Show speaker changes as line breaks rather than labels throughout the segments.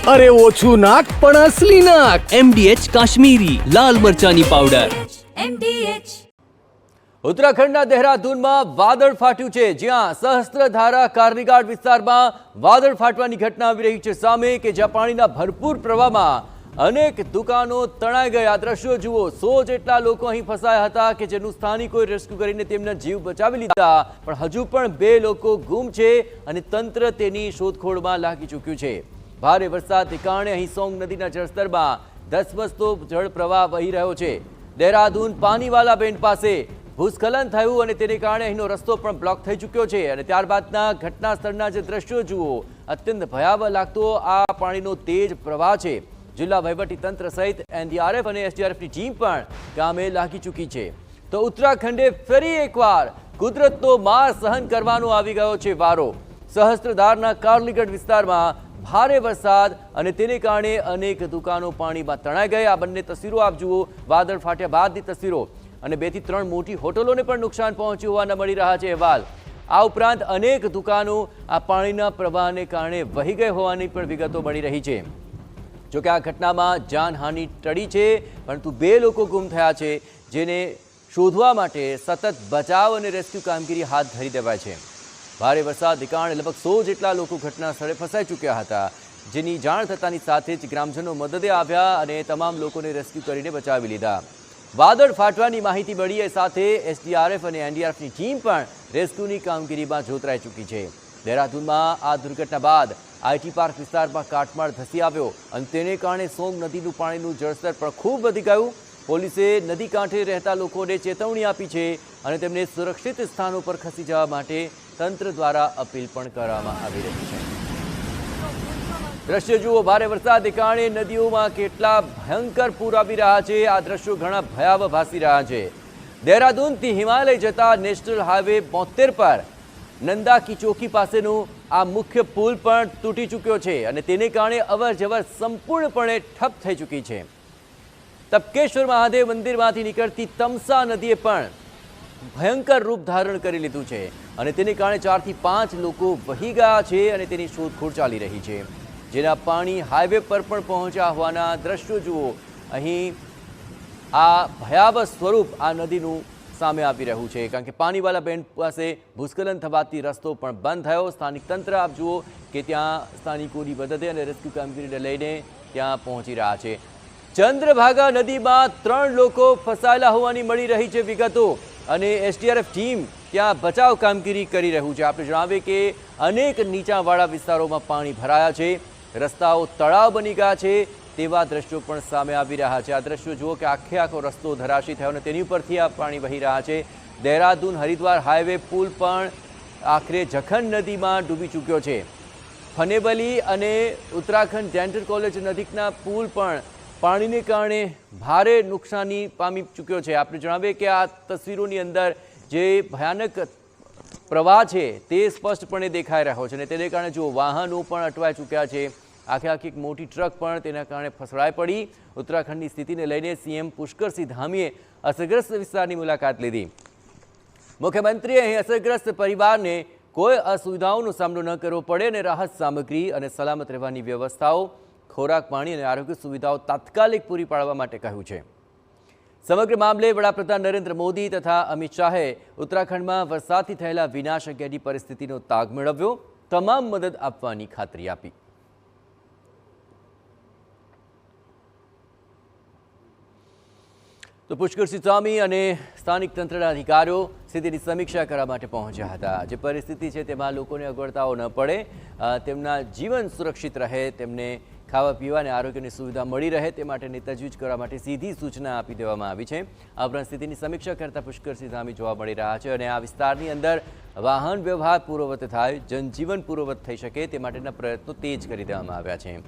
અરે ઓછું નાક પણ અસલી નાક.
MDH કાશ્મીરી લાલ મરચાની પાવડર.
MDH.
ઉત્તરાખંડના દહેરાદૂનમાં વાદળ ફાટ્યું છે, જ્યાં સહસ્ત્રધારા કાર્નિઘાટ વિસ્તારમાં વાદળ ફાટવાની ઘટના આવી રહી છે સામે, કે જ્યાં પાણીના ભરપૂર પ્રવાહમાં અનેક દુકાનો તણાઈ ગઈ. આ દ્રશ્યો જુઓ, 100 જેટલા લોકો અહીં ફસાયા હતા, કે જેનું સ્થાનિકોએ રેસ્ક્યુ કરીને તેમના જીવ બચાવી લીધા, પણ હજુ પણ 2 લોકો ગુમ છે અને તંત્ર તેની શોધખોળમાં લાગી ચૂક્યું છે. ભારે વરસાદને કારણે અહીં સોંગ નદીના જળસ્તરમાં ધસમસતો જળ પ્રવાહ વહી રહ્યો છે. દહેરાદૂન પાનીવાલા બેન્ડ પાસે ભૂસ્ખલન થયું અને તેને કારણે અહીંનો રસ્તો પણ બ્લોક થઈ ચૂક્યો છે. અને ત્યારબાદના ઘટના સ્થળના જે દ્રશ્યો જુઓ, અત્યંત ભયાવહ લાગતો આ પાણીનો તેજ પ્રવાહ છે. જિલ્લા વહીવટીતંત્ર સહિત NDRF અને SDRFની ટીમ પણ કામે લાગી ચૂકી છે. તો ઉત્તરાખંડે ફરી એકવાર કુદરતનો માર સહન કરવાનો આવી ગયો છે વારો. સહસ્ત્રધારના કાર્નિઘાટ વિસ્તારમાં ભારે વરસાદ અને તેને કારણે અનેક દુકાનો પાણીમાં તણાઈ ગઈ. આ બંને તસવીરો આપ જુઓ, વાદળ ફાટ્યા બાદની તસવીરો. અને 2 થી 3 મોટી હોટલોને પણ નુકસાન પહોંચ્યું હોવાના મળી રહ્યા છે અહેવાલ. આ ઉપરાંત અનેક દુકાનો આ પાણીના પ્રવાહને કારણે વહી ગઈ હોવાની પણ વિગતો મળી રહી છે. જોકે આ ઘટનામાં જાનહાનિ ટળી છે, પરંતુ 2 લોકો ગુમ થયા છે, જેને શોધવા માટે સતત બચાવ અને રેસ્ક્યુ કામગીરી હાથ ધરી દેવાય છે. ભારે વરસાદને કારણે લગભગ 100 જેટલા લોકો ઘટના સ્થળે ફસાઈ ચૂક્યા હતા, જેની જાણ થતાની સાથે જ ગ્રામજનો મદદે આવ્યા અને તમામ લોકોને રેસ્ક્યુ કરીને બચાવી લીધા. વાદળ ફાટવાની માહિતી મળી સાથે SDRF અને NDRFની ટીમ પણ રેસ્ક્યુની કામગીરીમાં જોતરાઈ ચૂકી છે. દહેરાદૂનમાં આ દુર્ઘટના બાદ IT પાર્ક વિસ્તારમાં કાટમાળ ધસી આવ્યો અને તેને કારણે સોંગ નદીનું પાણીનું જળસ્તર પણ ખૂબ વધી ગયું. પોલીસે નદી કાંઠે રહેતા લોકોને ચેતવણી આપી છે અને તેમને સુરક્ષિત સ્થાનો પર ખસી જવા માટે તંત્ર દ્વારા અપીલ પણ કરવામાં આવી રહી છે. દ્રશ્ય જુઓ, ભારે વરસાદને કારણે નદીઓમાં કેટલા ભયંકર પૂર આવી રહ્યા છે. આ દ્રશ્યો ઘણા ભયાવહ ભાસી રહ્યા છે. દહેરાદૂનથી હિમાલય જતા નેશનલ હાઈવે 72 પર નંદાકી ચોકી પાસેનું આ મુખ્ય પુલ પણ તૂટી ચૂક્યો છે અને તેને કારણે અવરજવર સંપૂર્ણપણે ઠપ થઈ ચૂકી છે. તપકેશ્વર મહાદેવ મંદિરમાંથી નીકળતી તમસા નદીએ પણ ભયંકર રૂપ ધારણ કરી લીધું છે અને તેને કારણે 4 થી 5 લોકો વહી ગયા છે અને તેની શોધખોળ ચાલી રહી છે. જેના પાણી હાઈવે પર પણ પહોંચ્યા હોવાના દ્રશ્યો જુઓ. અહીં આ ભયાવહ સ્વરૂપ આ નદીનું સામે આવી રહ્યું છે, કારણ કે પાનીવાલા બેન્ડ પાસે ભૂસ્ખલન થવાથી રસ્તો પણ બંધ થયો. સ્થાનિક તંત્ર આપ જુઓ કે ત્યાં સ્થાનિકોની મદદે અને રેસ્ક્યુ કામગીરીને લઈને ત્યાં પહોંચી રહ્યા છે. ચંદ્રભાગા નદીમાં 3 લોકો ફસાયેલા હોવાની મળી રહી છે વિગતો અને SDRF ટીમ ત્યાં બચાવ કામગીરી કરી રહ્યું છે. આપણે જણાવીએ કે અનેક નીચાણવાળા વિસ્તારોમાં પાણી ભરાયા છે, રસ્તાઓ તળાવ બની ગયા છે તેવા દ્રશ્યો પણ સામે આવી રહ્યા છે. આ દ્રશ્યો જુઓ કે આખો રસ્તો ધરાશી થયો અને તેની ઉપરથી આ પાણી વહી રહ્યા છે. દહેરાદૂન હરિદ્વાર હાઈવે પુલ પણ આખરે જખન નદીમાં ડૂબી ચૂક્યો છે. ફનેબલી અને ઉત્તરાખંડ ડેન્ટલ કોલેજ નજીકના પુલ પણ પાણીને કારણે ભારે નુકસાની પામી ચૂક્યો છે. આપણે જણાવીએ કે આ તસવીરોની અંદર જે ભયાનક પ્રવાહ છે તે સ્પષ્ટપણે દેખાઈ રહ્યો છે અને તેને કારણે જો વાહનો પણ અટવાઈ ચૂક્યા છે. આખી એક મોટી ટ્રક પણ તેના કારણે ફસડાઈ પડી. ઉત્તરાખંડની સ્થિતિને લઈને CM પુષ્કરસિંહ ધામીએ અસરગ્રસ્ત વિસ્તારની મુલાકાત લીધી. મુખ્યમંત્રીએ અહીં અસરગ્રસ્ત પરિવારને કોઈ અસુવિધાઓનો સામનો ન કરવો પડે અને રાહત સામગ્રી અને સલામત રહેવાની વ્યવસ્થાઓ, ખોરાક, પાણી અને આરોગ્ય સુવિધાઓ તાત્કાલિક પૂરી પાડવા માટે કહ્યું છે. સમગ્ર મામલે વડાપ્રધાન નરેન્દ્ર મોદી તથા અમિત શાહે ઉત્તરાખંડમાં વરસાદથી થયેલા વિનાશ અંગેની પરિસ્થિતિનો તાગ મેળવ્યો, તમામ મદદ આપવાની ખાતરી આપી. તો પુષ્કરસિંહ ધામી અને સ્થાનિક તંત્રના અધિકારીઓ સ્થિતિની સમીક્ષા કરવા માટે પહોંચ્યા હતા. જે પરિસ્થિતિ છે તેમાં લોકોને અગવડતાઓ ન પડે, તેમના જીવન સુરક્ષિત રહે, તેમને ખાવા પીવા અને આરોગ્યની સુવિધા મળી રહે તે માટેની તજવીજ કરવા માટે સીધી સૂચના આપી દેવામાં આવી છે. આ ઉપરાંત સ્થિતિની સમીક્ષા કરતા પુષ્કરસિંહ ધામી જોવા મળી રહ્યા છે અને આ વિસ્તારની અંદર વાહન વ્યવહાર પૂર્વવત થાય, જનજીવન પૂર્વવત થઈ શકે તે માટેના પ્રયત્નો તેજ કરી દેવામાં આવ્યા છે.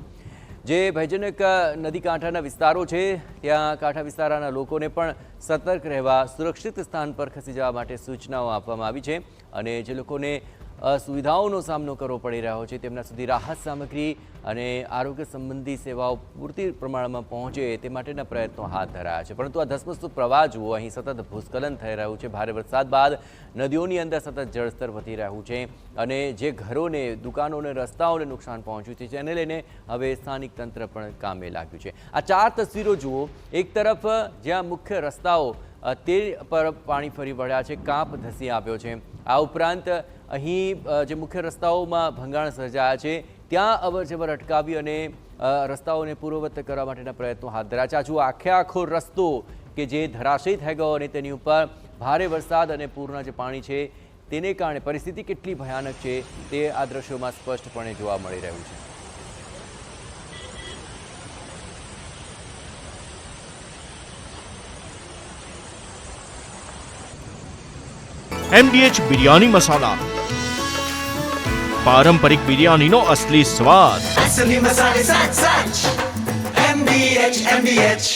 જે ભયજનક નદી કાંઠાના વિસ્તારો છે ત્યાં કાંઠા વિસ્તારના લોકોને પણ સતર્ક રહેવા, સુરક્ષિત સ્થાન પર ખસી જવા માટે સૂચનાઓ આપવામાં આવી છે અને જે લોકોને સુવિધાઓનો સામનો કરવો પડી રહ્યો છે, તેમના સુધી રાહત સામગ્રી અને આરોગ્ય સંબંધી સેવાઓ પૂરતી પ્રમાણમાં પહોંચે તે માટેના પ્રયત્નો હાથ ધરાયા છે. પરંતુ આ ધસમસતો પ્રવાહ જુઓ, અહીં સતત ભૂસ્ખલન થઈ રહ્યું છે. ભારે વરસાદ બાદ નદીઓની અંદર સતત જળસ્તર વધી રહ્યું છે અને જે ઘરોને, દુકાનોને, રસ્તાઓને નુકસાન પહોંચ્યું છે, જેને લઈને હવે સ્થાનિક તંત્ર પણ કામે લાગ્યું છે. આ 4 તસવીરો જુઓ. એક તરફ જ્યાં મુખ્ય રસ્તાઓ તે પર પાણી ફરી વળ્યા છે, કાંપ ધસી આવ્યો છે. આ ઉપરાંત અહીં જે મુખ્ય રસ્તાઓમાં ભંગાણ સર્જાયા છે ત્યાં અવરજવર અટકાવી અને રસ્તાઓને પૂર્વવત કરવા માટેના પ્રયત્નો હાથ ધર્યા છે. આ જુઓ, આખો રસ્તો કે જે ધરાશયી થઈ ગયો અને તેની ઉપર ભારે વરસાદ અને પૂરના જે પાણી છે તેને કારણે પરિસ્થિતિ કેટલી ભયાનક છે તે આ દ્રશ્યોમાં સ્પષ્ટપણે જોવા મળી રહ્યું છે.
MDH બિરયાની મસાલા, પારંપરિક બિરયાનીનો અસલી સ્વાદ.
असली मसाले साच साच MDH